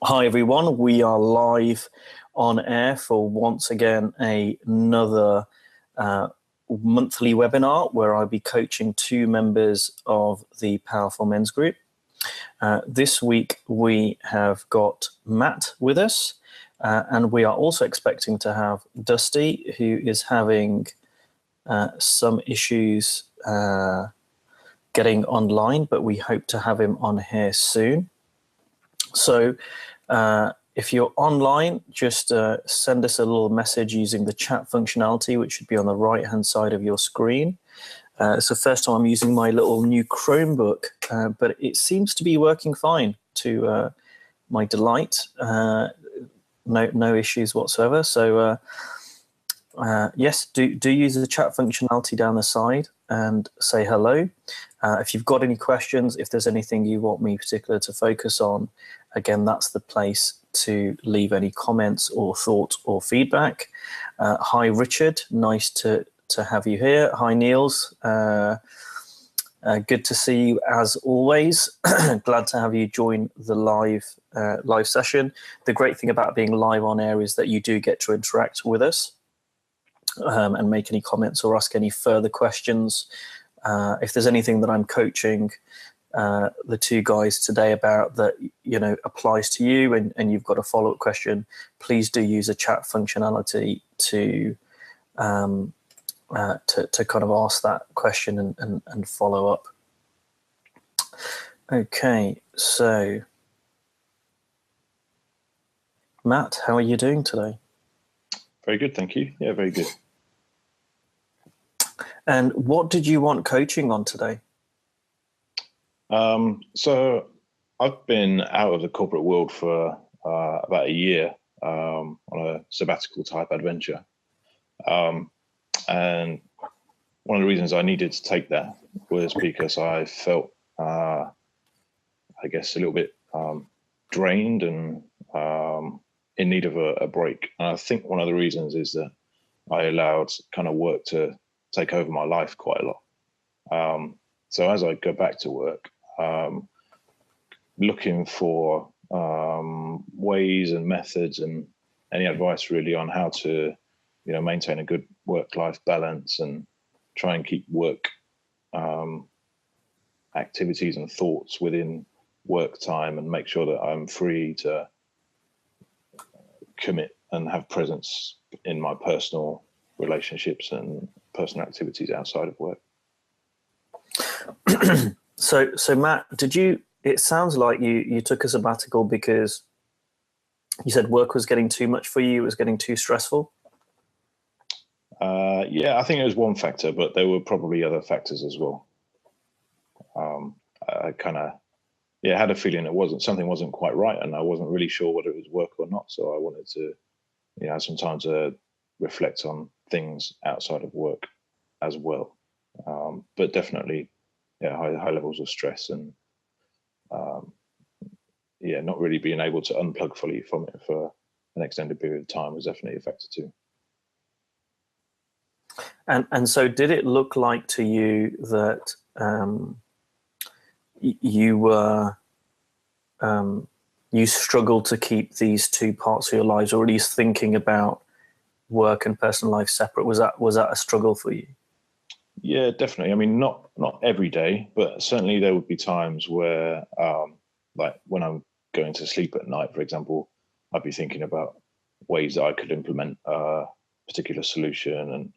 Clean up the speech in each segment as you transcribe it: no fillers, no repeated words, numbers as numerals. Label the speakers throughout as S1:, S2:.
S1: Hi everyone, we are live on air for once again another monthly webinar where I'll be coaching two members of the Powerful Men's Group. This week we have got Matt with us, and we are also expecting to have Dusty, who is having some issues getting online, but we hope to have him on here soon. So if you're online, just send us a little message using the chat functionality, which should be on the right-hand side of your screen. It's the first time I'm using my little new Chromebook, but it seems to be working fine to my delight. No issues whatsoever. So yes, do use the chat functionality down the side and say hello. If you've got any questions, if there's anything you want me particular to focus on, again, that's the place to leave any comments or thoughts or feedback. Hi, Richard. Nice to have you here. Hi, Niels. Good to see you as always. Glad to have you join the live session. The great thing about being live on air is that you do get to interact with us and make any comments or ask any further questions. If there's anything that I'm coaching the two guys today about that applies to you and you've got a follow-up question, please do use a chat functionality to kind of ask that question and follow up. Okay, so Matt, how are you doing today?
S2: Very good, thank you. Yeah, very good.
S1: And what did you want coaching on today?
S2: So I've been out of the corporate world for about a year on a sabbatical type adventure. And one of the reasons I needed to take that was because I felt, I guess, a little bit drained and in need of a break. And I think one of the reasons is that I allowed kind of work to take over my life quite a lot. So as I go back to work, looking for ways and methods and any advice really on how to, maintain a good work-life balance and try and keep work activities and thoughts within work time and make sure that I'm free to commit and have presence in my personal relationships and personal activities outside of work.
S1: So Matt, it sounds like you took a sabbatical because you said work was getting too much for you, it was getting too stressful?
S2: Yeah, I think it was one factor, but there were probably other factors as well. I kind of, had a feeling something wasn't quite right, and I wasn't really sure whether it was work or not. So I wanted to, have some time to reflect on things outside of work as well. But definitely, high levels of stress and, not really being able to unplug fully from it for an extended period of time was definitely a factor too.
S1: And so did it look like to you that you struggled to keep these two parts of your lives, or at least thinking about work and personal life separate? Was that a struggle for you?
S2: Yeah, definitely. I mean, not every day, but certainly there would be times where, like when I'm going to sleep at night, for example, I'd be thinking about ways that I could implement a particular solution and,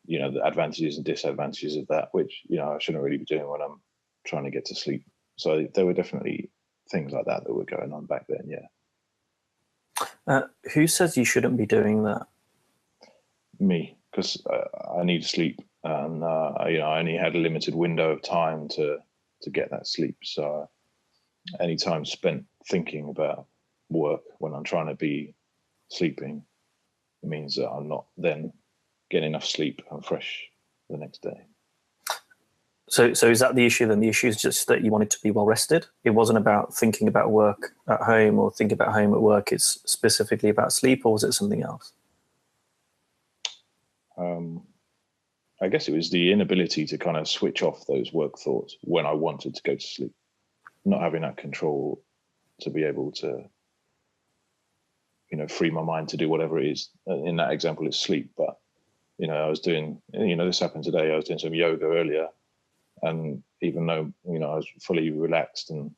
S2: the advantages and disadvantages of that, which, I shouldn't really be doing when I'm trying to get to sleep. So there were definitely things like that were going on back then, yeah.
S1: Who says you shouldn't be doing that?
S2: Me, because I need sleep, and I only had a limited window of time to get that sleep. So any time spent thinking about work when I'm trying to be sleeping means that I'm not then getting enough sleep and fresh the next day.
S1: So is that the issue then? The issue is just that you wanted to be well rested? It wasn't about thinking about work at home or thinking about home at work, it's specifically about sleep, or was it something else?
S2: I guess it was the inability to kind of switch off those work thoughts when I wanted to go to sleep. Not having that control to be able to, free my mind to do whatever it is. In that example, it's sleep. But, I was doing, this happened today. I was doing some yoga earlier. And even though, I was fully relaxed, and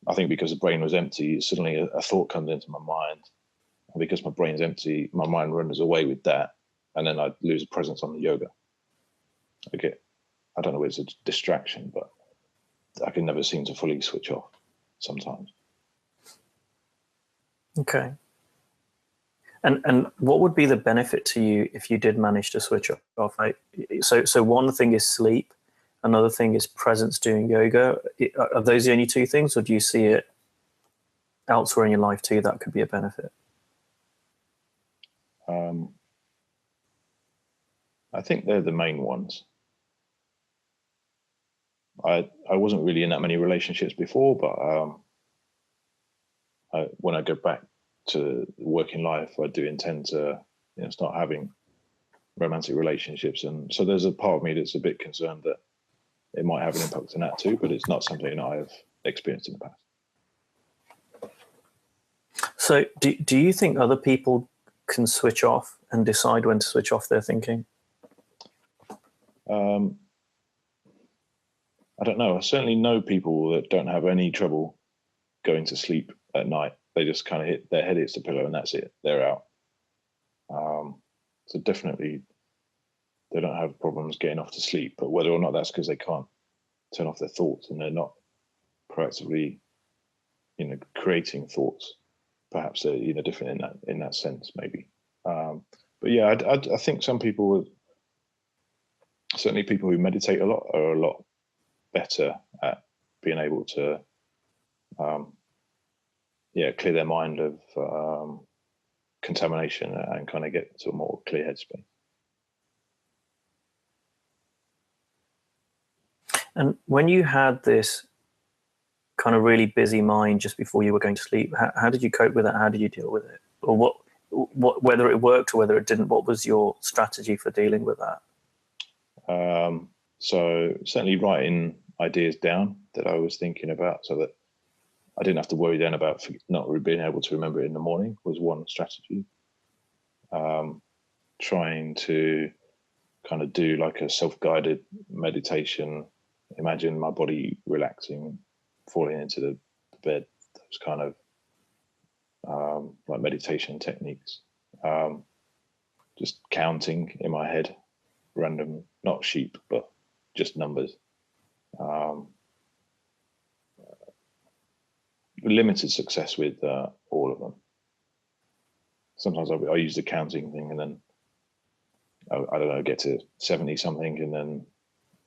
S2: I think because the brain was empty, suddenly a thought comes into my mind. And because my brain's empty, my mind runs away with that. And then I lose presence on the yoga. I don't know if it's a distraction, but I can never seem to fully switch off sometimes.
S1: Okay. And what would be the benefit to you if you did manage to switch off? So one thing is sleep, another thing is presence doing yoga. Are those the only two things, or do you see it elsewhere in your life too that could be a benefit?
S2: I think they're the main ones. I wasn't really in that many relationships before, but when I go back to working life, I do intend to start having romantic relationships, and so there's a part of me that's a bit concerned that it might have an impact on that too, but it's not something that I've experienced in the past.
S1: So do you think other people can switch off and decide when to switch off their thinking?
S2: I don't know. I certainly know people that don't have any trouble going to sleep at night. They just kind of their head hits the pillow and that's it. They're out. So definitely they don't have problems getting off to sleep, but whether or not that's because they can't turn off their thoughts and they're not proactively, creating thoughts, perhaps they're, different in that sense, maybe. But yeah, I think some people, certainly people who meditate a lot, are a lot better at being able to, clear their mind of contamination and kind of get to a more clear headspace.
S1: And when you had this kind of really busy mind just before you were going to sleep, how did you cope with that? How did you deal with it? Or whether it worked or whether it didn't, what was your strategy for dealing with that?
S2: So certainly writing ideas down that I was thinking about so that I didn't have to worry then about not being able to remember it in the morning was one strategy. Trying to kind of do like a self-guided meditation, imagine my body relaxing, falling into the bed, those kind of like meditation techniques. Just counting in my head, random, not sheep, but just numbers. Limited success with all of them. Sometimes I use the counting thing and then, I don't know, get to 70 something and then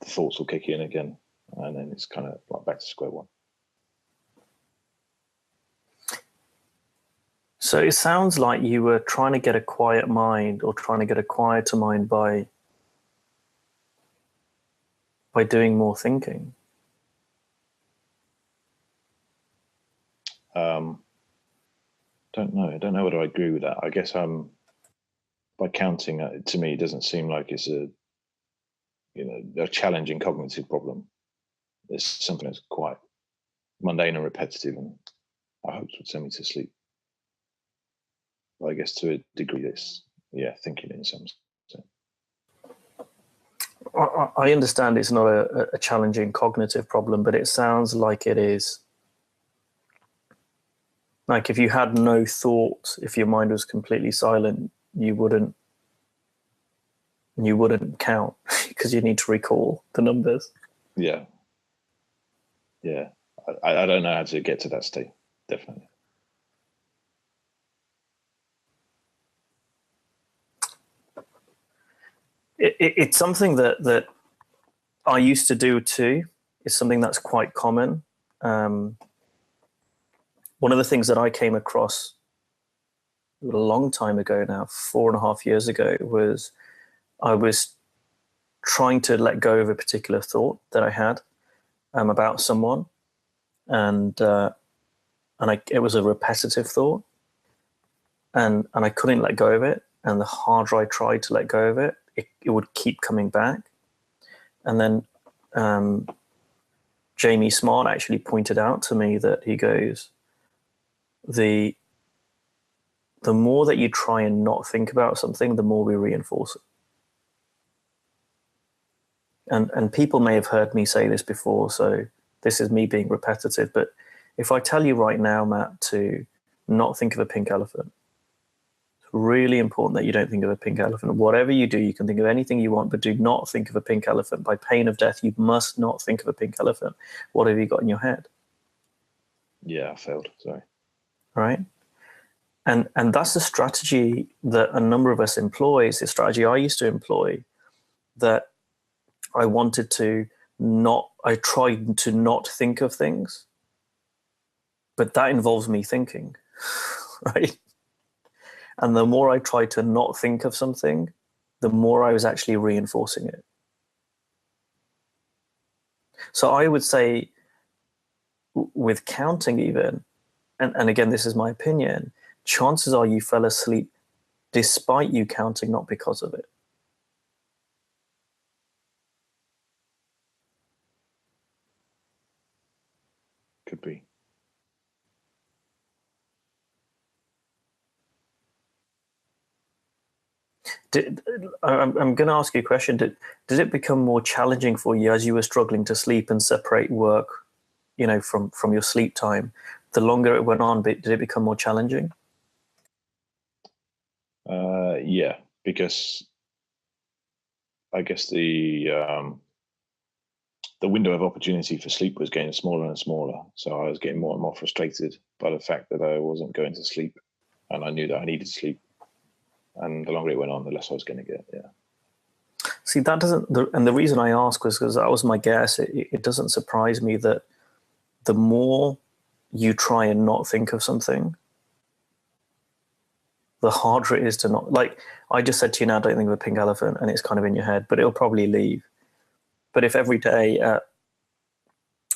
S2: the thoughts will kick in again. And then it's kind of like back to square one.
S1: So it sounds like you were trying to get a quiet mind or trying to get a quieter mind by doing more thinking.
S2: I don't know whether I agree with that. I guess by counting, to me, it doesn't seem like it's a challenging cognitive problem. It's something that's quite mundane and repetitive, and I hope would send me to sleep. But I guess to a degree, it's thinking in some sense.
S1: I understand it's not a challenging cognitive problem, but it sounds like it is. Like if you had no thoughts, if your mind was completely silent, you wouldn't count because you need to recall the numbers.
S2: Yeah. I don't know how to get to that state. Definitely.
S1: It's something that I used to do too. It's something that's quite common. One of the things that I came across a long time ago now, 4.5 years ago, was I was trying to let go of a particular thought that I had about someone, and it was a repetitive thought, and I couldn't let go of it. And the harder I tried to let go of it, it would keep coming back. And then Jamie Smart actually pointed out to me that he goes, the more that you try and not think about something, the more we reinforce it. And people may have heard me say this before, so this is me being repetitive, but if I tell you right now, Matt, to not think of a pink elephant, it's really important that you don't think of a pink elephant. Whatever you do, you can think of anything you want, but do not think of a pink elephant. By pain of death, you must not think of a pink elephant. What have you got in your head?
S2: Yeah, I failed. Sorry.
S1: Right? And that's the strategy that a number of us employ. It's the strategy I used to employ, that I tried to not think of things, but that involves me thinking, right? And the more I tried to not think of something, the more I was actually reinforcing it. So I would say with counting even, and again, this is my opinion, chances are you fell asleep despite you counting, not because of it.
S2: Could be.
S1: I'm going to ask you a question. Did it become more challenging for you as you were struggling to sleep and separate work, from your sleep time? The longer it went on, did it become more challenging?
S2: Yeah, because I guess the window of opportunity for sleep was getting smaller and smaller. So I was getting more and more frustrated by the fact that I wasn't going to sleep, and I knew that I needed sleep. And the longer it went on, the less I was going to get. Yeah.
S1: See, that doesn't, and the reason I ask was because that was my guess. It doesn't surprise me that the more you try and not think of something, the harder it is to not. Like I just said to you now, don't think of a pink elephant, and it's kind of in your head, but it'll probably leave. But if every day at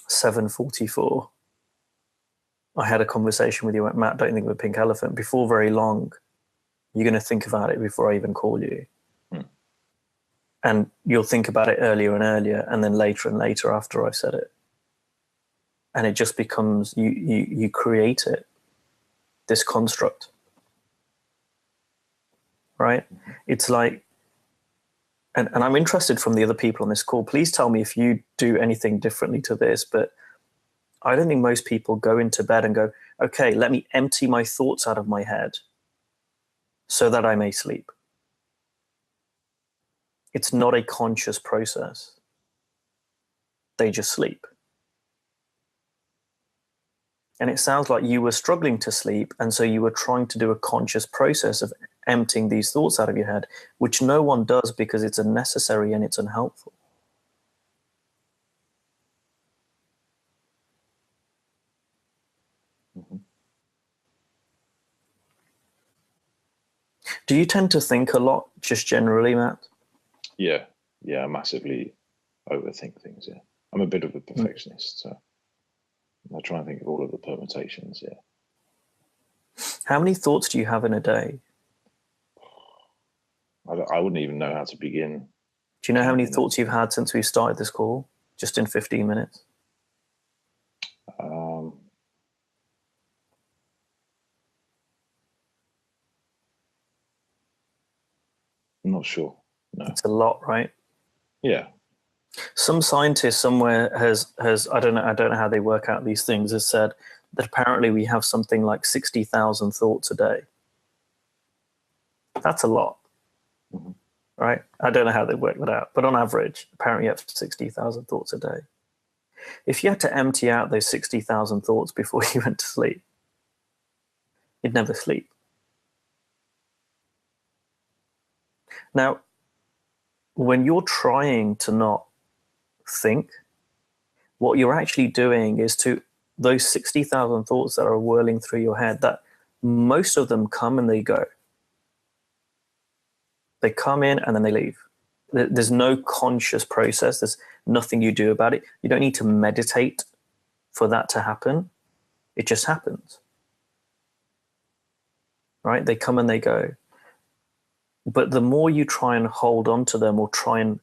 S1: 7:44, I had a conversation with you, went, Matt, don't think of a pink elephant, before very long, you're going to think about it before I even call you. And you'll think about it earlier and earlier, and then later and later after I've said it. And it just becomes, you create it, this construct, right? It's like, and I'm interested from the other people on this call, please tell me if you do anything differently to this, but I don't think most people go into bed and go, okay, let me empty my thoughts out of my head so that I may sleep. It's not a conscious process. They just sleep. And it sounds like you were struggling to sleep, and so you were trying to do a conscious process of emptying these thoughts out of your head, which no one does because it's unnecessary and it's unhelpful.
S2: Mm-hmm.
S1: Do you tend to think a lot, just generally, Matt?
S2: Yeah, I massively overthink things. Yeah, I'm a bit of a perfectionist, so I try and think of all of the permutations. Yeah.
S1: How many thoughts do you have in a day?
S2: I wouldn't even know how to begin.
S1: Do you know how many thoughts you've had since we started this call, just in 15 minutes?
S2: I'm not sure. No.
S1: It's a lot, right?
S2: Yeah.
S1: Some scientist somewhere has I don't know how they work out these things, has said that apparently we have something like 60,000 thoughts a day. That's a lot, right? I don't know how they work that out, but on average, apparently you have 60,000 thoughts a day. If you had to empty out those 60,000 thoughts before you went to sleep, you'd never sleep. Now, when you're trying to not think, what you're actually doing is to those 60,000 thoughts that are whirling through your head, that most of them come and they go. They come in and then they leave. There's no conscious process. There's nothing you do about it. You don't need to meditate for that to happen. It just happens. Right? They come and they go. But the more you try and hold on to them or try and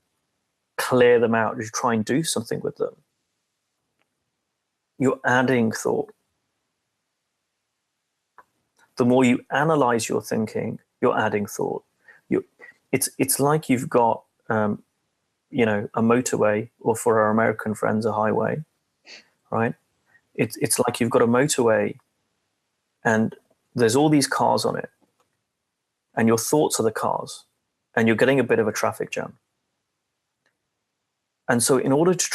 S1: clear them out, you try and do something with them, you're adding thought. the more you analyze your thinking, you're adding thought. It's like you've got, a motorway, or for our American friends, a highway, right? It's like you've got a motorway and there's all these cars on it, and your thoughts are the cars, and you're getting a bit of a traffic jam. And so in order to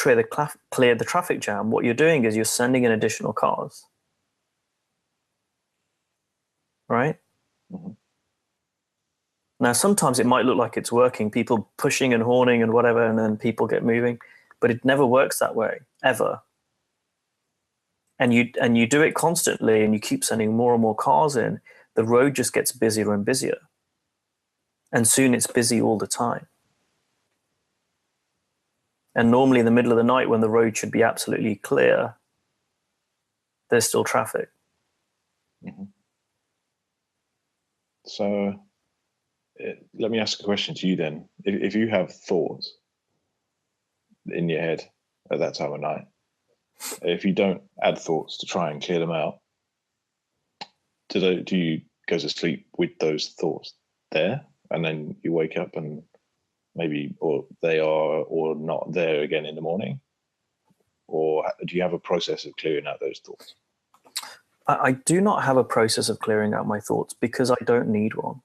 S1: clear the traffic jam, what you're doing is you're sending in additional cars, right?
S2: Mm-hmm.
S1: Now, sometimes it might look like it's working, people pushing and horning and whatever, and then people get moving, but it never works that way, ever. And you do it constantly, and you keep sending more and more cars in, the road just gets busier and busier. And soon it's busy all the time. And normally in the middle of the night, when the road should be absolutely clear, there's still traffic.
S2: Mm-hmm. So let me ask a question to you then. If you have thoughts in your head at that time of night, if you don't add thoughts to try and clear them out, do you go to sleep with those thoughts there, and then you wake up and maybe, or they are or not there again in the morning? Or do you have a process of clearing out those thoughts?
S1: I do not have a process of clearing out my thoughts, because I don't need one.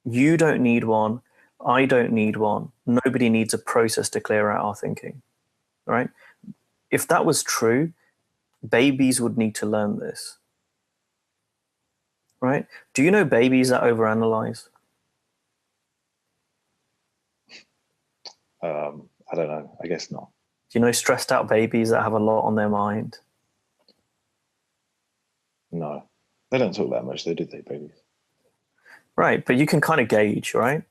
S1: You don't need one. I don't need one. Nobody needs a process to clear out our thinking, right? If that was true, babies would need to learn this, right? Do you know babies that overanalyze?
S2: I don't know. I guess not.
S1: Do you know stressed out babies that have a lot on their mind?
S2: No, they don't talk that much, though, do they, babies?
S1: Right, but you can kind of gauge, right?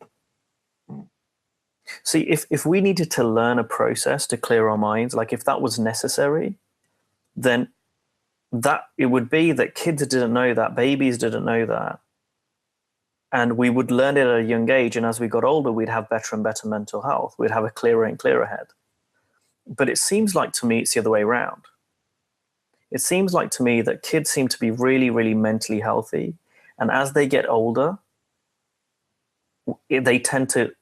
S1: See, if we needed to learn a process to clear our minds, like if that was necessary, then that it would be that kids didn't know that, babies didn't know that, and we would learn it at a young age, and as we got older, we'd have better and better mental health. We'd have a clearer and clearer head. But it seems like to me it's the other way around. It seems like to me that kids seem to be really, really mentally healthy, and as they get older, they tend to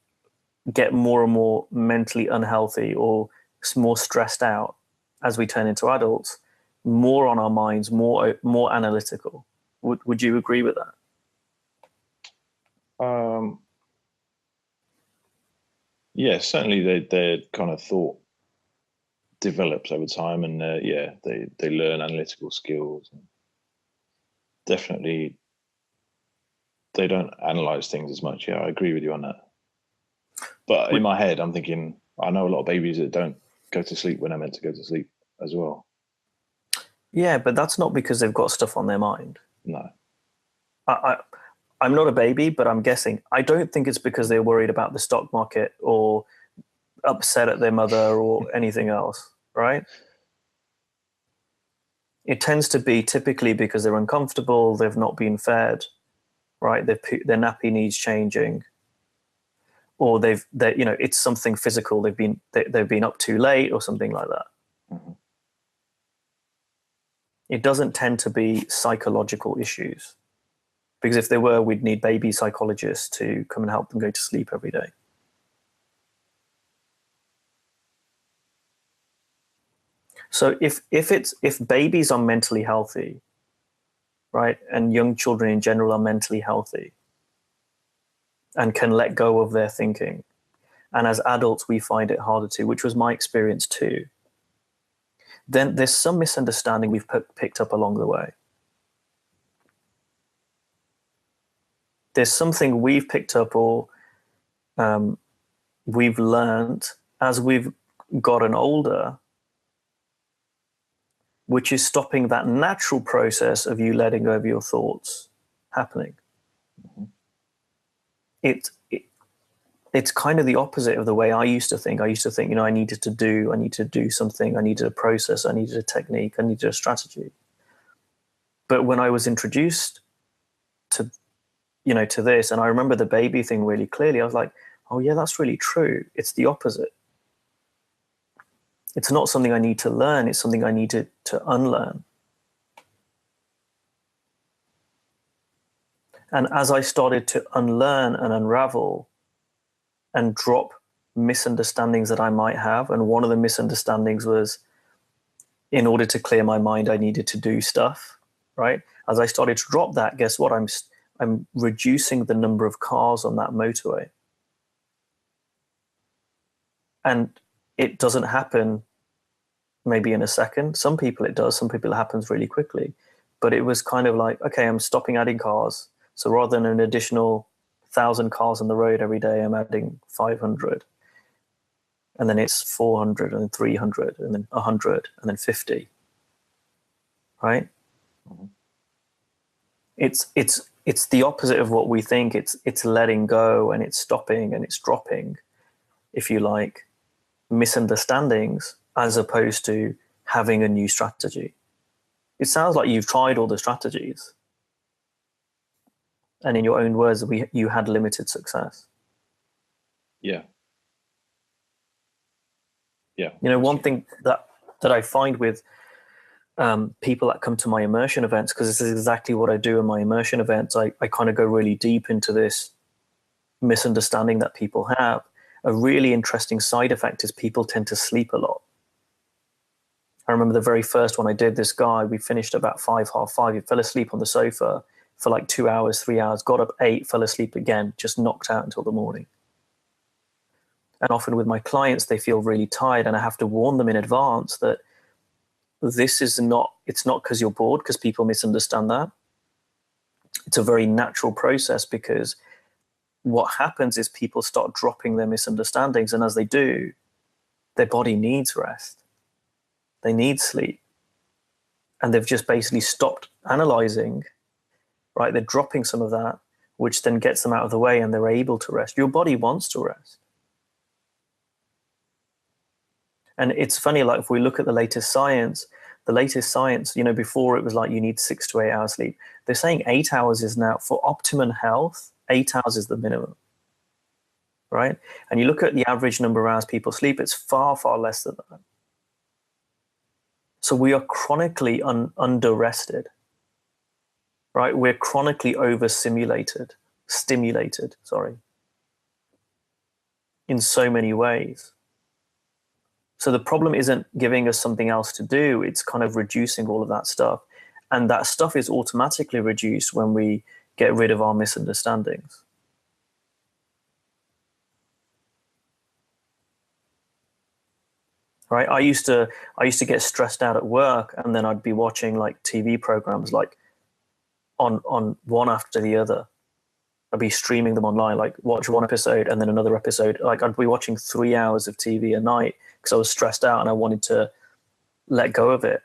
S1: get more and more mentally unhealthy or more stressed out as we turn into adults, more on our minds, more analytical. Would you agree with that?
S2: Yeah, certainly their kind of thought develops over time, and they learn analytical skills. Definitely, they don't analyze things as much. Yeah, I agree with you on that. But in my head, I'm thinking, I know a lot of babies that don't go to sleep when they're meant to go to sleep as well.
S1: Yeah, but that's not because they've got stuff on their mind.
S2: No.
S1: I'm not a baby, but I'm guessing. I don't think it's because they're worried about the stock market or upset at their mother or anything else, right? It tends to be typically because they're uncomfortable, they've not been fed, right? Their nappy needs changing, or it's something physical. They've been up too late or something like that.
S2: Mm-hmm.
S1: It doesn't tend to be psychological issues, because if there were, we'd need baby psychologists to come and help them go to sleep every day. So if babies are mentally healthy, right, and young children in general are mentally healthy and can let go of their thinking, and as adults we find it harder to, which was my experience too, then there's some misunderstanding we've picked up along the way. There's something we've picked up or we've learned as we've gotten older, which is stopping that natural process of you letting go of your thoughts happening. Mm-hmm. It's kind of the opposite of the way I used to think. I used to think, I needed to do something, I needed a process, I needed a technique, I needed a strategy. But when I was introduced to this, and I remember the baby thing really clearly, I was like, oh yeah, that's really true. It's the opposite. It's not something I need to learn, it's something I need to unlearn. And as I started to unlearn and unravel and drop misunderstandings that I might have, and one of the misunderstandings was, in order to clear my mind, I needed to do stuff, right? As I started to drop that, guess what? I'm reducing the number of cars on that motorway. And it doesn't happen maybe in a second. Some people it does. Some people it happens really quickly. But it was kind of like, okay, I'm stopping adding cars. So rather than an additional 1,000 cars on the road every day, I'm adding 500. And then it's 400 and then 300 and then 100 and then 50. Right? Mm-hmm. It's the opposite of what we think. It's letting go, and it's stopping, and it's dropping, if you like, misunderstandings, as opposed to having a new strategy. It sounds like you've tried all the strategies, and in your own words, you had limited success.
S2: Yeah.
S1: You know, one thing that I find with people that come to my immersion events, because this is exactly what I do in my immersion events, I kind of go really deep into this misunderstanding that people have. A really interesting side effect is people tend to sleep a lot. I remember the very first one I did, this guy, we finished about 5:30. He fell asleep on the sofa for like 2 hours, 3 hours, got up 8, fell asleep again, just knocked out until the morning. And often with my clients, they feel really tired, and I have to warn them in advance that it's not because you're bored, because people misunderstand that. It's a very natural process, because what happens is people start dropping their misunderstandings, and as they do, their body needs rest. They need sleep. And they've just basically stopped analyzing, right? They're dropping some of that, which then gets them out of the way, and they're able to rest. Your body wants to rest. And it's funny, like if we look at the latest science, you know, before it was like you need 6 to 8 hours sleep. They're saying 8 hours is now, for optimum health, 8 hours is the minimum, right? And you look at the average number of hours people sleep, it's far, far less than that. So we are chronically under-rested, right? We're chronically stimulated, in so many ways. So the problem isn't giving us something else to do, it's kind of reducing all of that stuff. And that stuff is automatically reduced when we get rid of our misunderstandings. Right? I used to get stressed out at work, and then I'd be watching like TV programs like on one after the other. I'd be streaming them online, like watch one episode and then another episode. Like I'd be watching 3 hours of TV a night because I was stressed out and I wanted to let go of it.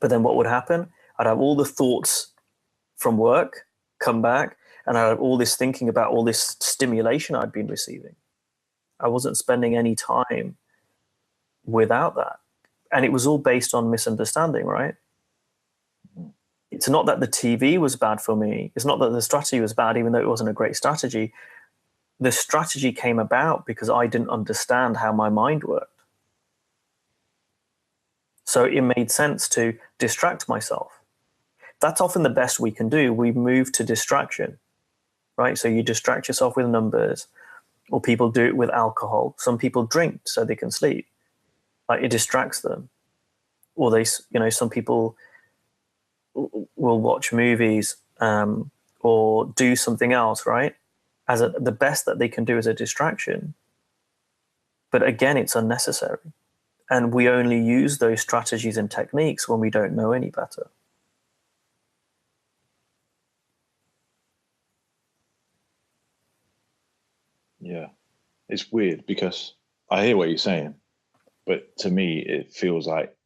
S1: But then what would happen? I'd have all the thoughts from work come back, and I'd have all this thinking about all this stimulation I'd been receiving. I wasn't spending any time without that. And it was all based on misunderstanding, right? It's not that the TV was bad for me. It's not that the strategy was bad, even though it wasn't a great strategy. The strategy came about because I didn't understand how my mind worked. So it made sense to distract myself. That's often the best we can do. We move to distraction, right? So you distract yourself with numbers, or people do it with alcohol. Some people drink so they can sleep. Like it distracts them. Or some people will watch movies or do something else, right? The best that they can do as a distraction. But again, it's unnecessary. And we only use those strategies and techniques when we don't know any better.
S2: Yeah. It's weird because I hear what you're saying, but to me, it feels like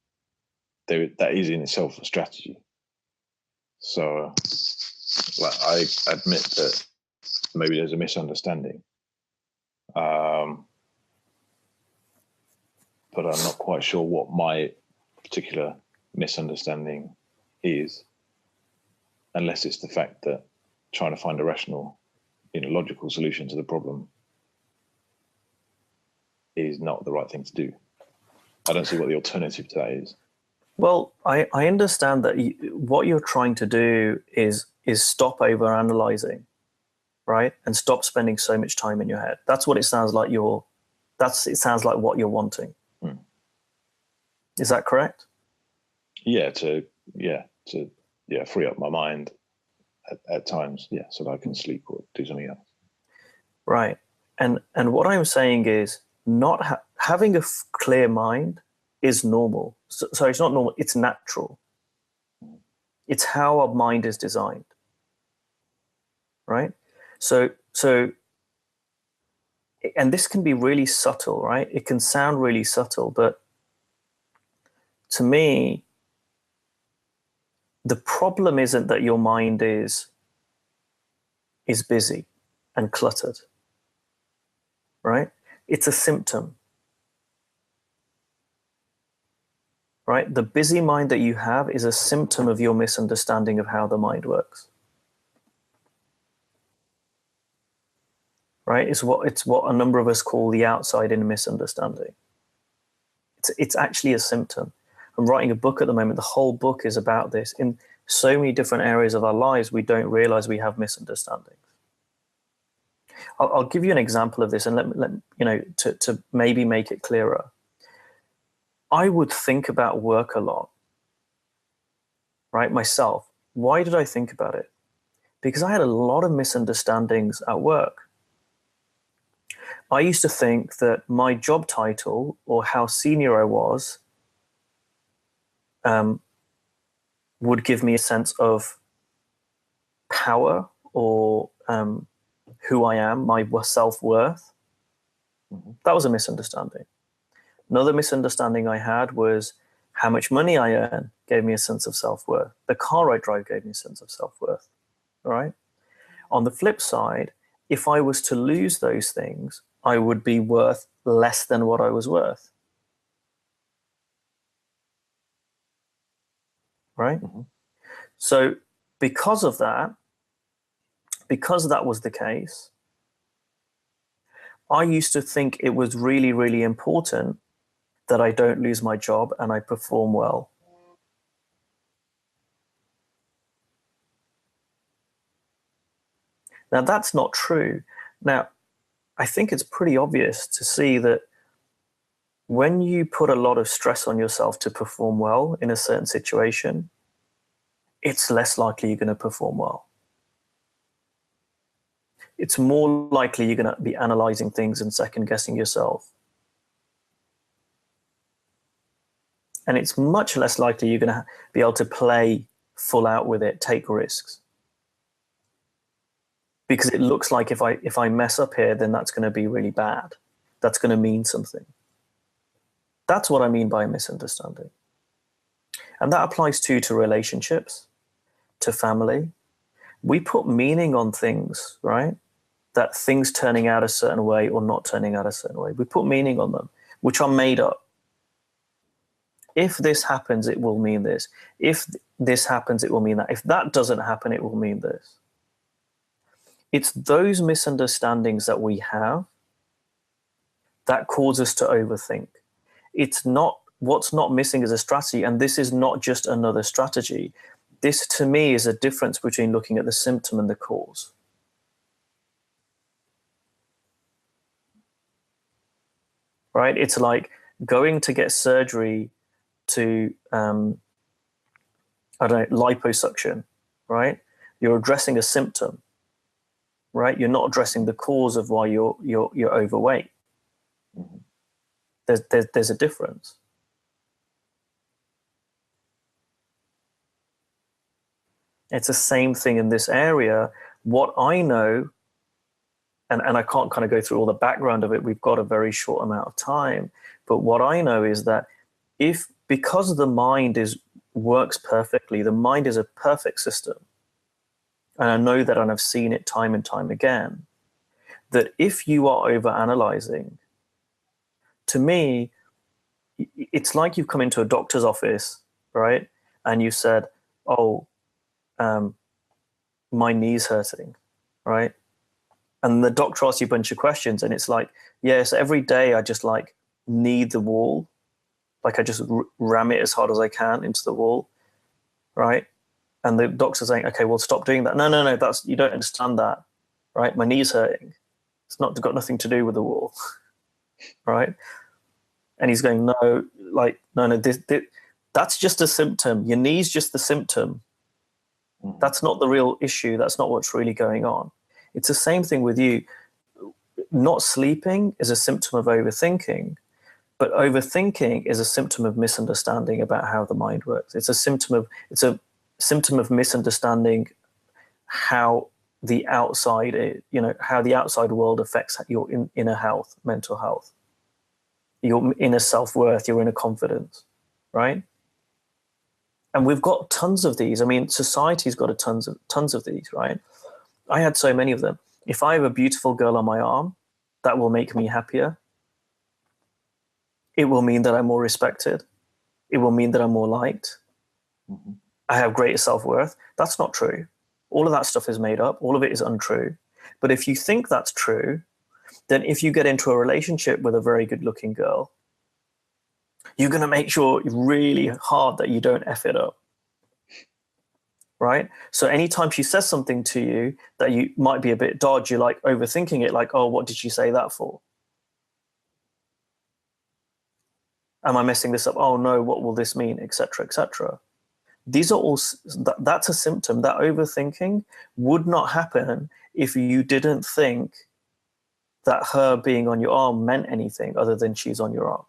S2: that is in itself a strategy. So, like, I admit that maybe there's a misunderstanding, but I'm not quite sure what my particular misunderstanding is, unless it's the fact that trying to find a rational, logical solution to the problem is not the right thing to do. I don't see what the alternative to that is.
S1: Well, I understand that what you're trying to do is is stop over analyzing, right? And stop spending so much time in your head. That's what it sounds like it sounds like what you're wanting. Is that correct?
S2: Yeah, to free up my mind at times, so that I can sleep or do something else. Right.
S1: And what I'm saying is not having a clear mind is normal. So it's not normal, it's natural. It's how our mind is designed. Right? So and this can be really subtle, right? It can sound really subtle, but to me, the problem isn't that your mind is busy and cluttered, right? It's a symptom, right? The busy mind that you have is a symptom of your misunderstanding of how the mind works, right? It's what a number of us call the outside in misunderstanding. It's actually a symptom. I'm writing a book at the moment. The whole book is about this. In so many different areas of our lives, we don't realize we have misunderstandings. I'll give you an example of this, and let to maybe make it clearer. I would think about work a lot, right? Myself. Why did I think about it? Because I had a lot of misunderstandings at work. I used to think that my job title or how senior I was would give me a sense of power or who I am, my self-worth. That was a misunderstanding. Another misunderstanding I had was how much money I earn gave me a sense of self-worth. The car I drive gave me a sense of self-worth. All right. On the flip side, if I was to lose those things, I would be worth less than what I was worth. Right? So because that was the case, I used to think it was really, really important that I don't lose my job and I perform well. Now, that's not true. Now, I think it's pretty obvious to see that when you put a lot of stress on yourself to perform well in a certain situation, it's less likely you're going to perform well. It's more likely you're going to be analyzing things and second guessing yourself. And it's much less likely you're going to be able to play full out with it, take risks. Because it looks like if I mess up here, then that's going to be really bad. That's going to mean something. That's what I mean by a misunderstanding. And that applies to relationships, to family. We put meaning on things, right? That things turning out a certain way or not turning out a certain way. We put meaning on them, which are made up. If this happens, it will mean this. If this happens, it will mean that. If that doesn't happen, it will mean this. It's those misunderstandings that we have that cause us to overthink. It's not, what's not missing is a strategy, and this is not just another strategy. This, to me, is a difference between looking at the symptom and the cause. Right? It's like going to get surgery to, liposuction, right? You're addressing a symptom, right? You're not addressing the cause of why you're overweight. There's a difference. It's the same thing in this area. What I know, and I can't kind of go through all the background of it, we've got a very short amount of time, but what I know is that because the mind works perfectly, the mind is a perfect system, and I know that, and I've seen it time and time again, that if you are overanalyzing, to me, it's like you've come into a doctor's office, right? And you said, oh, my knee's hurting, right? And the doctor asks you a bunch of questions, and it's like, yes, every day I just like knee the wall. Like I just ram it as hard as I can into the wall, right? And the doctor's saying, okay, well, stop doing that. No, you don't understand that, right? My knee's hurting. It's not got nothing to do with the wall, right? And he's going, no, that's just a symptom. Your knee's just the symptom. That's not the real issue. That's not what's really going on. It's the same thing with you. Not sleeping is a symptom of overthinking, but overthinking is a symptom of misunderstanding about how the mind works. It's a symptom of misunderstanding how the outside, how the outside world affects your inner health, mental health, your inner self-worth, your inner confidence, right? And we've got tons of these. I mean, society's got tons of these, right? I had so many of them. If I have a beautiful girl on my arm, that will make me happier. It will mean that I'm more respected. It will mean that I'm more liked. Mm-hmm. I have greater self-worth. That's not true. All of that stuff is made up. All of it is untrue. But if you think that's true, then if you get into a relationship with a very good-looking girl, you're going to make sure really hard that you don't F it up. Right? So anytime she says something to you that you might be a bit dodgy, you're like overthinking it, like, oh, what did she say that for? Am I messing this up? Oh no, what will this mean? Etc. etc. These are all, that's a symptom. That overthinking would not happen if you didn't think that her being on your arm meant anything other than she's on your arm.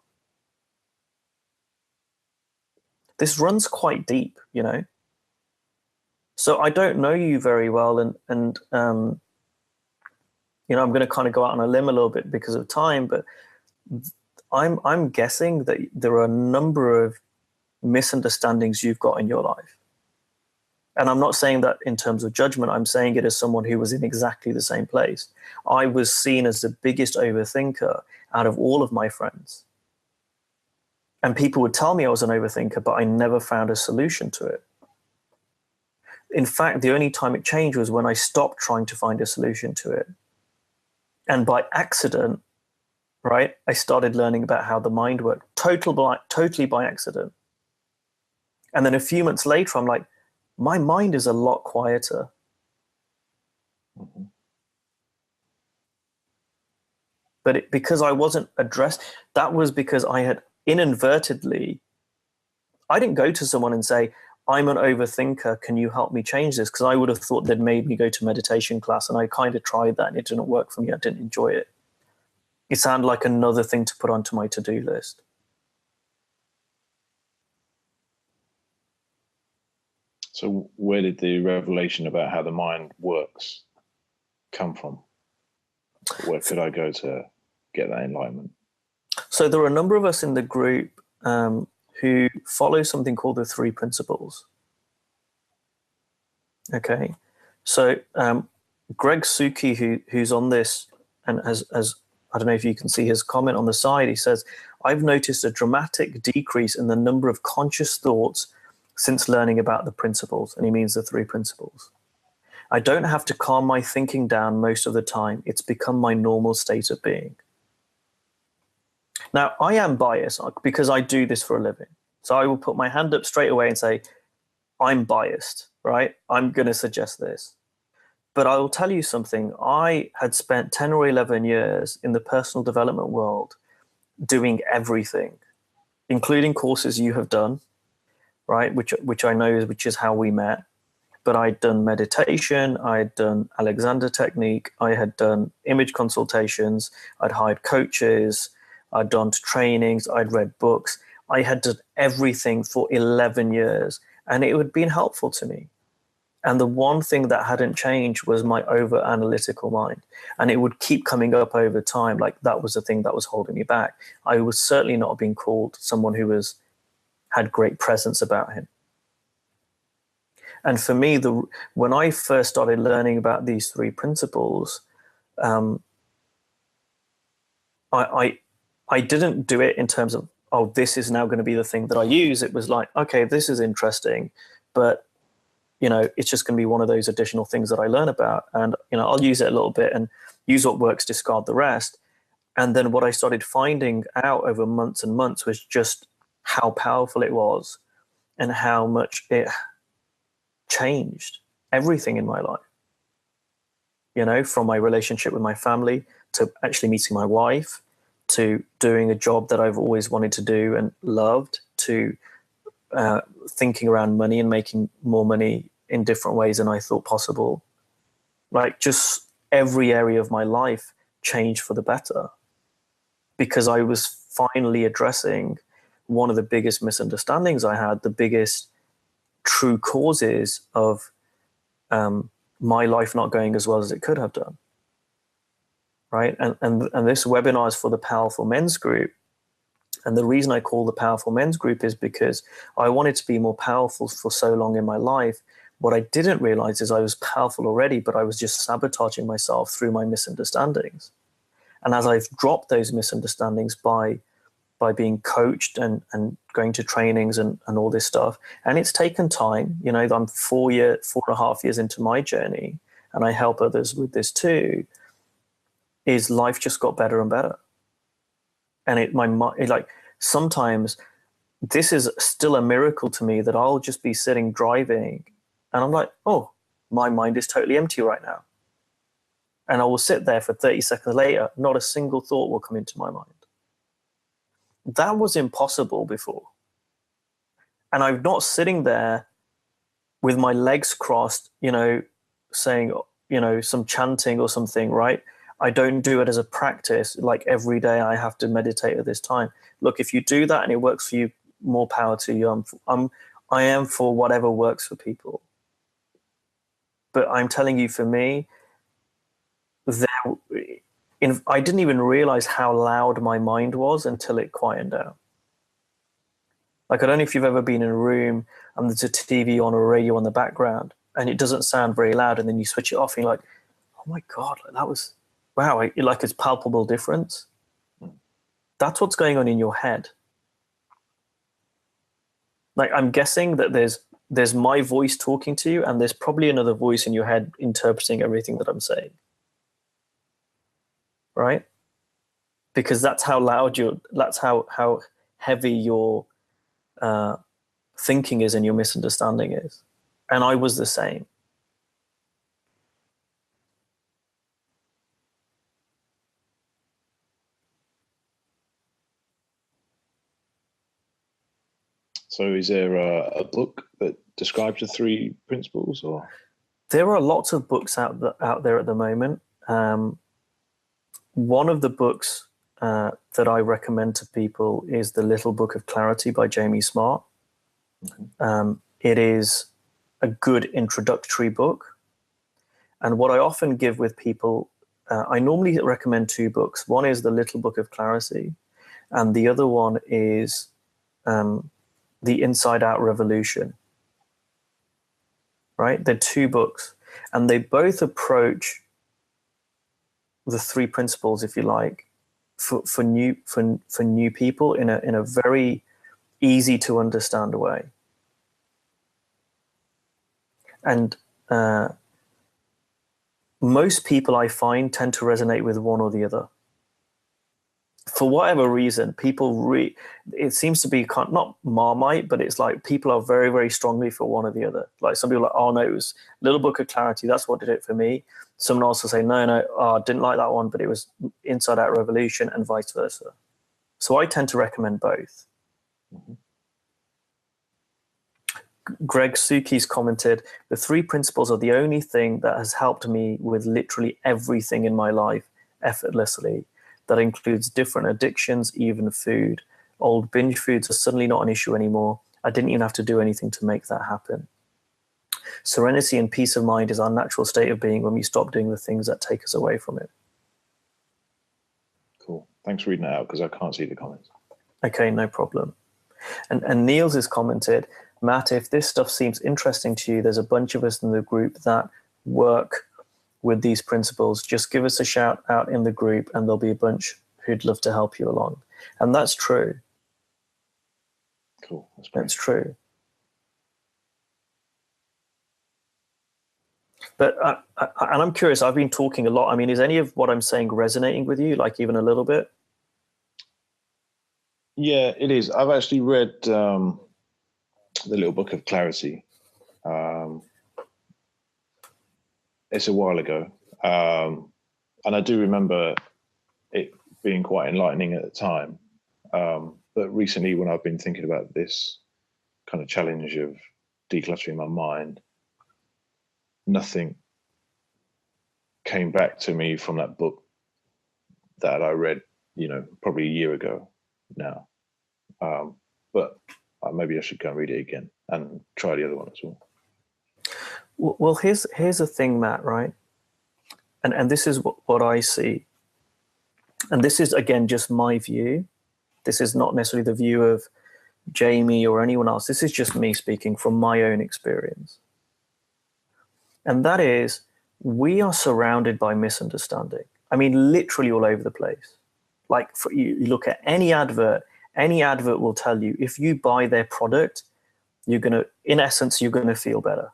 S1: This runs quite deep, So I don't know you very well, and I'm going to kind of go out on a limb a little bit because of time, but I'm guessing that there are a number of misunderstandings you've got in your life. And I'm not saying that in terms of judgment. I'm saying it as someone who was in exactly the same place. I was seen as the biggest overthinker out of all of my friends. And people would tell me I was an overthinker, but I never found a solution to it. In fact, the only time it changed was when I stopped trying to find a solution to it. And by accident, right, I started learning about how the mind worked, totally by accident. And then a few months later, I'm like, my mind is a lot quieter. Mm-hmm. But because I wasn't addressed, that was because I had inadvertently, I didn't go to someone and say, I'm an overthinker, can you help me change this? Because I would have thought they'd made me go to meditation class, and I kind of tried that and it didn't work for me. I didn't enjoy it. It sounded like another thing to put onto my to-do list.
S2: So where did the revelation about how the mind works come from? Where could I go to get that enlightenment?
S1: So there are a number of us in the group who follow something called the 3 principles. Okay. So Greg Suki, who's on this and has, I don't know if you can see his comment on the side, he says, I've noticed a dramatic decrease in the number of conscious thoughts since learning about the principles, and he means the 3 principles. I don't have to calm my thinking down most of the time. It's become my normal state of being. Now, I am biased because I do this for a living. So I will put my hand up straight away and say, I'm biased, right? I'm going to suggest this. But I will tell you something. I had spent 10 or 11 years in the personal development world doing everything, including courses you have done, right? Which I know which is how we met. But I'd done meditation, I'd done Alexander technique, I had done image consultations, I'd hired coaches, I'd done trainings, I'd read books. I had done everything for 11 years, and it had been helpful to me. And the one thing that hadn't changed was my over-analytical mind. And it would keep coming up over time, like that was the thing that was holding me back. I was certainly not being called someone who had great presence about him. And for me, when I first started learning about these 3 principles, I didn't do it in terms of, oh, this is now going to be the thing that I use. It was like, okay, this is interesting, but it's just going to be one of those additional things that I learn about. And, I'll use it a little bit and use what works, discard the rest. And then what I started finding out over months and months was just how powerful it was and how much it changed everything in my life. You know, from my relationship with my family to actually meeting my wife, to doing a job that I've always wanted to do and loved, to thinking around money and making more money in different ways than I thought possible. Like, just every area of my life changed for the better, because I was finally addressing one of the biggest misunderstandings I had, the biggest true causes of my life not going as well as it could have done. Right. And this webinar is for the Powerful Men's Group. And the reason I call the Powerful Men's Group is because I wanted to be more powerful for so long in my life. What I didn't realize is I was powerful already, but I was just sabotaging myself through my misunderstandings. And as I've dropped those misunderstandings by being coached and going to trainings and all this stuff, and it's taken time, you know, I'm 4.5 years into my journey, and I help others with this too, is life just got better and better. And like, sometimes this is still a miracle to me that I'll just be sitting driving and I'm like, oh, my mind is totally empty right now. And I will sit there for 30 seconds later, not a single thought will come into my mind. That was impossible before. And I'm not sitting there with my legs crossed, you know, saying, you know, some chanting or something, right? I don't do it as a practice. Like, every day I have to meditate at this time. Look, if you do that and it works for you, more power to you. I am for whatever works for people. But I'm telling you, for me, I didn't even realize how loud my mind was until it quietened down. Like, I don't know if you've ever been in a room and there's a TV on or a radio on the background and it doesn't sound very loud, and then you switch it off and you're like, oh my God, that was, wow, like, it's palpable difference. That's what's going on in your head. Like, I'm guessing that there's my voice talking to you, and there's probably another voice in your head interpreting everything that I'm saying. Right? Because that's how loud that's how heavy your thinking is and your misunderstanding is. And I was the same.
S2: So is there a book that describes the 3 principles, or?
S1: There are lots of books out there at the moment. One of the books that I recommend to people is The Little Book of Clarity by Jamie Smart. Mm-hmm. It is a good introductory book. And what I often give with people, I normally recommend 2 books. One is The Little Book of Clarity, and the other one is The Inside Out Revolution. Right? They're 2 books, and they both approach the 3 principles, if you like, for new people in a very easy to understand way. And most people, I find, tend to resonate with one or the other. For whatever reason, it seems to be not Marmite, but it's like people are very, very strongly for one or the other. Like, some people are like, oh no, it was Little Book of Clarity, that's what did it for me. Someone else will say, no, I didn't like that one, but it was Inside Out Revolution, and vice versa. So I tend to recommend both. Mm-hmm. Greg Suki's commented, the 3 principles are the only thing that has helped me with literally everything in my life effortlessly. That includes different addictions, even food. Old binge foods are suddenly not an issue anymore. I didn't even have to do anything to make that happen. Serenity and peace of mind is our natural state of being when we stop doing the things that take us away from it.
S2: Cool. Thanks for reading that out, because I can't see the comments.
S1: Okay, no problem. And Niels has commented, Matt, if this stuff seems interesting to you, there's a bunch of us in the group that work with these principles. Just give us a shout out in the group and there'll be a bunch who'd love to help you along. And that's true.
S2: Cool.
S1: That's true. But and I'm curious, I've been talking a lot. I mean, is any of what I'm saying resonating with you, like even a little bit?
S2: Yeah, it is. I've actually read The Little Book of Clarity. it's a while ago. And I do remember it being quite enlightening at the time. But recently, when I've been thinking about this kind of challenge of decluttering my mind, nothing came back to me from that book that I read, probably a year ago now. But maybe I should go and read it again and try the other one as well.
S1: Well, here's the thing, Matt, right? And this is what I see. And this is, again, just my view. This is not necessarily the view of Jamie or anyone else. This is just me speaking from my own experience. And that is, we are surrounded by misunderstanding. I mean, literally all over the place. Like, you look at any advert will tell you if you buy their product, in essence, you're going to feel better.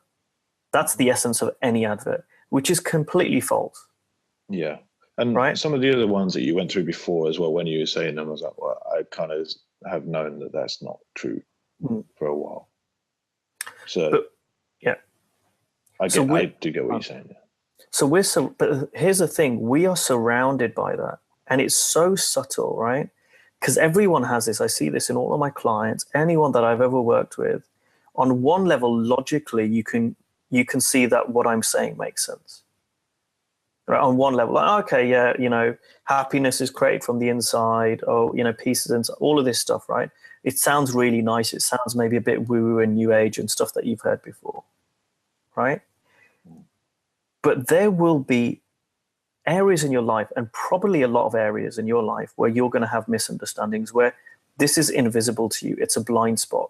S1: That's the essence of any advert, which is completely false.
S2: Yeah. And right? Some of the other ones that you went through before as well, when you were saying them, I was like, well, I kind of have known that that's not true for a while. So,
S1: but, yeah.
S2: I do get what you're saying. Yeah.
S1: So but here's the thing, we are surrounded by that. And it's so subtle, right? Because everyone has this. I see this in all of my clients, anyone that I've ever worked with. On one level, logically, you can see that what I'm saying makes sense. Right? On one level, like, okay, yeah, happiness is created from the inside. Oh, peace is inside. All of this stuff, right? It sounds really nice. It sounds maybe a bit woo-woo and new age and stuff that you've heard before, right? But there will be areas in your life, and probably a lot of areas in your life, where you're going to have misunderstandings, where this is invisible to you. It's a blind spot.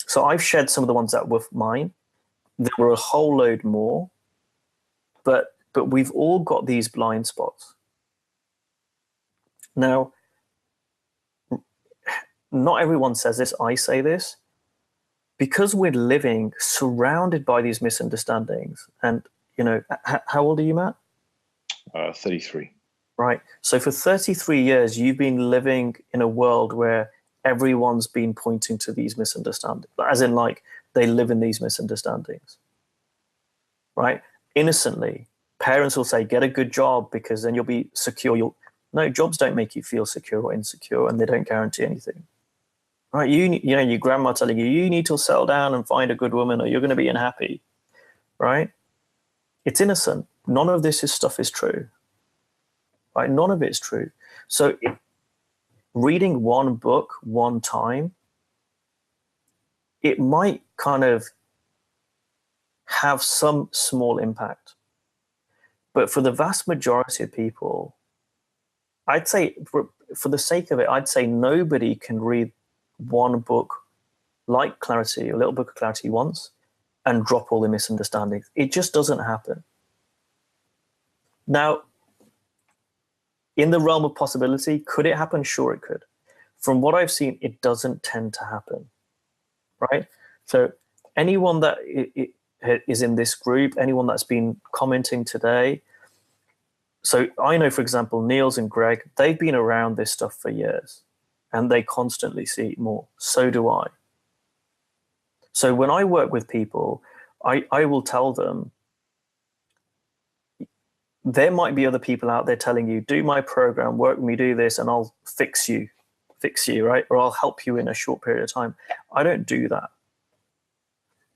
S1: So I've shared some of the ones that were mine. There were a whole load more, but we've all got these blind spots. Now, not everyone says this. I say this because we're living surrounded by these misunderstandings. And how old are you, Matt?
S2: 33.
S1: Right. So for 33 years, you've been living in a world where everyone's been pointing to these misunderstandings, as in like they live in these misunderstandings, right? Innocently, parents will say, get a good job because then you'll be secure. No, jobs don't make you feel secure or insecure, and they don't guarantee anything, right? Your grandma telling you need to settle down and find a good woman or you're going to be unhappy, right? It's innocent. None of this stuff is true, right? None of it's true. So reading one book one time, it might kind of have some small impact. But for the vast majority of people, I'd say, for the sake of it, I'd say nobody can read one book like Clarity, a little book of Clarity once, and drop all the misunderstandings. It just doesn't happen. Now, in the realm of possibility, could it happen? Sure, it could. From what I've seen, it doesn't tend to happen, right? So anyone that is in this group, anyone that's been commenting today, so I know, for example, Niels and Greg, they've been around this stuff for years, and they constantly see more. So do I. So when I work with people, I will tell them, there might be other people out there telling you, do my program, work with me, do this, and I'll fix you, right? Or I'll help you in a short period of time. I don't do that.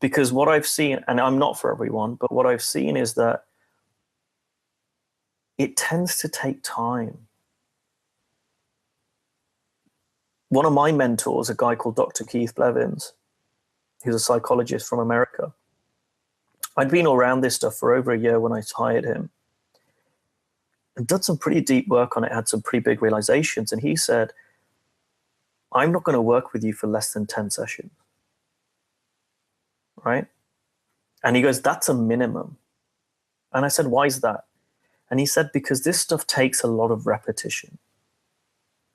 S1: Because what I've seen, and I'm not for everyone, but what I've seen is that it tends to take time. One of my mentors, a guy called Dr. Keith Blevins, who's a psychologist from America. I'd been around this stuff for over a year when I hired him, and done some pretty deep work on it, had some pretty big realizations. And he said, I'm not going to work with you for less than 10 sessions. Right? And he goes, that's a minimum. And I said, why is that? And he said, because this stuff takes a lot of repetition.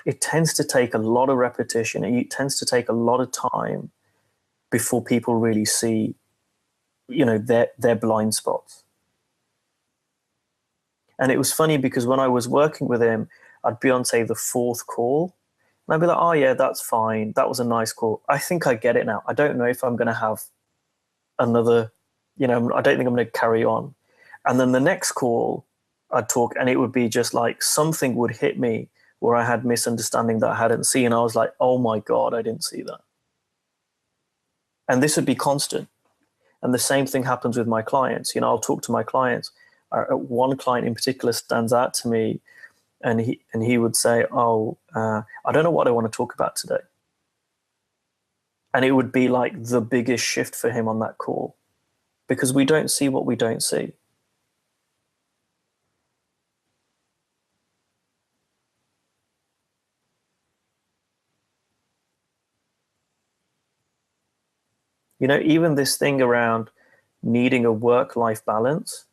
S1: It tends to take a lot of repetition. It tends to take a lot of time before people really see, their blind spots. And it was funny because when I was working with him, I'd be on, say, the 4th call. And I'd be like, oh, yeah, that's fine. That was a nice call. I think I get it now. I don't know if I'm going to have another I don't think I'm going to carry on. And then the next call I'd talk, and it would be just like something would hit me where I had misunderstanding that I hadn't seen. I was like, oh my God, I didn't see that. And this would be constant. And the same thing happens with my clients. I'll talk to my clients. One client in particular stands out to me, and he would say, I don't know what I want to talk about today. And it would be like the biggest shift for him on that call, because we don't see what we don't see. Even this thing around needing a work-life balance.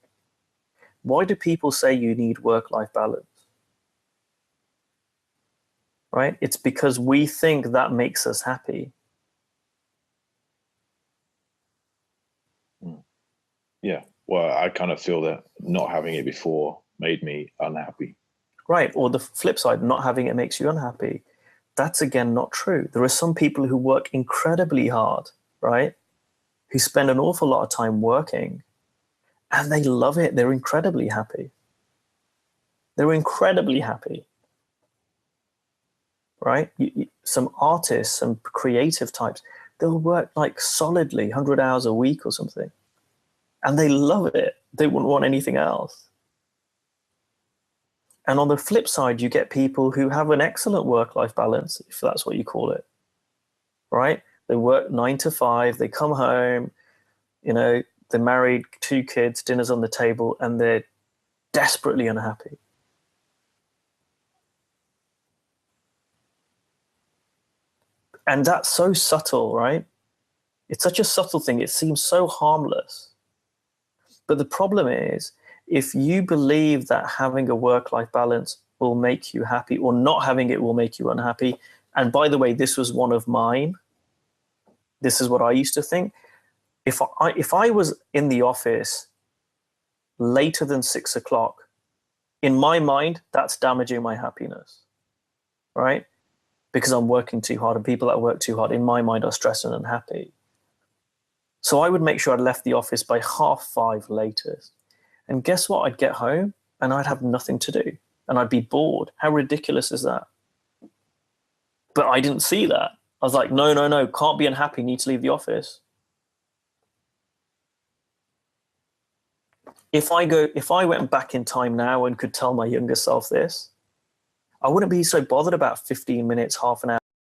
S1: Why do people say you need work-life balance? Right? It's because we think that makes us happy.
S2: Yeah. Well, I kind of feel that not having it before made me unhappy.
S1: Right. Or the flip side, not having it makes you unhappy. That's again not true. There are some people who work incredibly hard, right? Who spend an awful lot of time working, and they love it. They're incredibly happy. They're incredibly happy. Right? Some artists, some creative types, they'll work like solidly 100 hours a week or something, and they love it. They wouldn't want anything else. And on the flip side, you get people who have an excellent work-life balance, if that's what you call it, right? They work 9 to 5, they come home, they're married, 2 kids, dinner's on the table, and they're desperately unhappy. And that's so subtle, right? It's such a subtle thing. It seems so harmless. But the problem is, if you believe that having a work-life balance will make you happy, or not having it will make you unhappy, and by the way, this was one of mine. This is what I used to think. If I was in the office later than 6 o'clock, in my mind, that's damaging my happiness, right? Because I'm working too hard, and people that work too hard, in my mind, are stressed and unhappy. So I would make sure I'd left the office by 5:30 latest. And guess what? I'd get home and I'd have nothing to do, and I'd be bored. How ridiculous is that? But I didn't see that. I was like, no, can't be unhappy, need to leave the office. If I went back in time now and could tell my younger self this, I wouldn't be so bothered about 15 minutes, half an hour